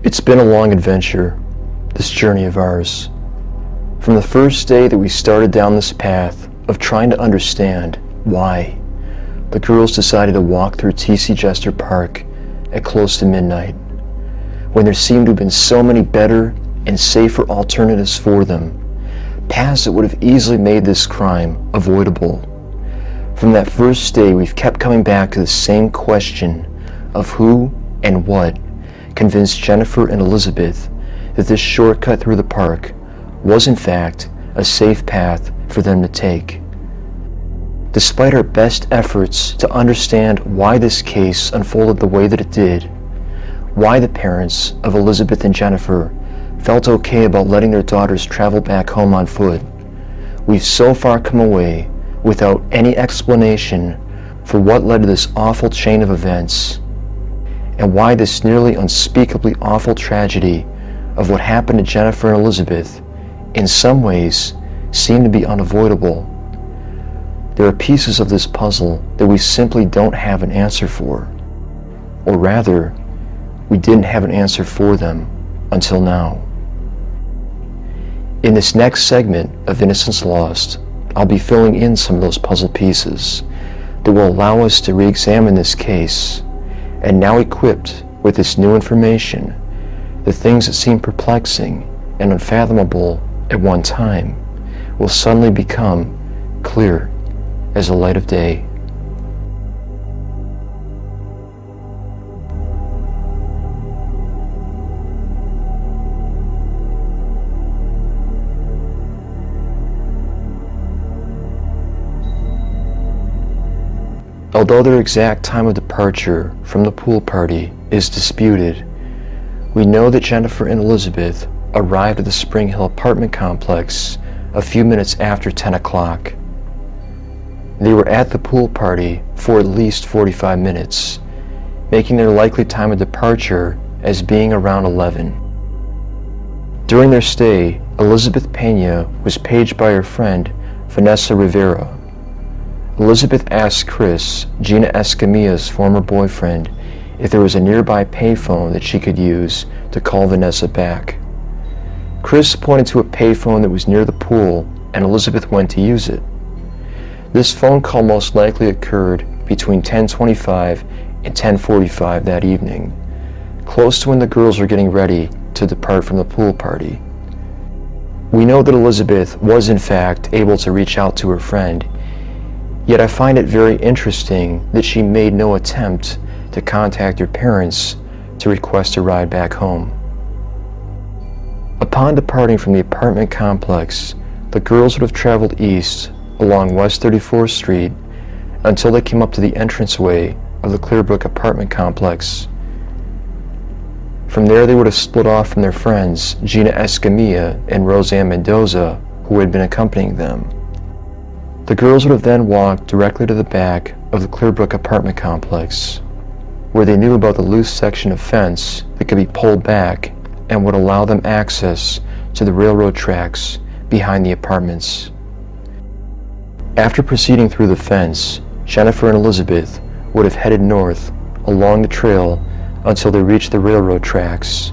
It's been a long adventure, this journey of ours. From the first day that we started down this path of trying to understand why the girls decided to walk through Jester Park at close to midnight, when there seemed to have been so many better and safer alternatives for them, paths that would have easily made this crime avoidable. From that first day, we've kept coming back to the same question of who and what convinced Jennifer and Elizabeth that this shortcut through the park was in fact a safe path for them to take. Despite our best efforts to understand why this case unfolded the way that it did, why the parents of Elizabeth and Jennifer felt okay about letting their daughters travel back home on foot, we've so far come away without any explanation for what led to this awful chain of events, and why this nearly unspeakably awful tragedy of what happened to Jennifer and Elizabeth in some ways seemed to be unavoidable. There are pieces of this puzzle that we simply don't have an answer for, or rather, we didn't have an answer for them until now. In this next segment of Innocence Lost, I'll be filling in some of those puzzle pieces that will allow us to re-examine this case, and now equipped with this new information, the things that seem perplexing and unfathomable at one time will suddenly become clear as the light of day. Although their exact time of departure from the pool party is disputed, we know that Jennifer and Elizabeth arrived at the Spring Hill apartment complex a few minutes after 10 o'clock. They were at the pool party for at least 45 minutes, making their likely time of departure as being around 11. During their stay, Elizabeth Pena was paged by her friend Vanessa Rivera. Elizabeth asked Chris, Gina Escamilla's former boyfriend, if there was a nearby payphone that she could use to call Vanessa back. Chris pointed to a payphone that was near the pool, and Elizabeth went to use it. This phone call most likely occurred between 10:25 and 10:45 that evening, close to when the girls were getting ready to depart from the pool party. We know that Elizabeth was in fact able to reach out to her friend, yet I find it very interesting that she made no attempt to contact her parents to request a ride back home. Upon departing from the apartment complex, the girls would have traveled east along West 34th Street until they came up to the entranceway of the Clearbrook apartment complex. From there they would have split off from their friends Gina Escamilla and Roseanne Mendoza, who had been accompanying them. The girls would have then walked directly to the back of the Clearbrook apartment complex, where they knew about the loose section of fence that could be pulled back and would allow them access to the railroad tracks behind the apartments. After proceeding through the fence, Jennifer and Elizabeth would have headed north along the trail until they reached the railroad tracks,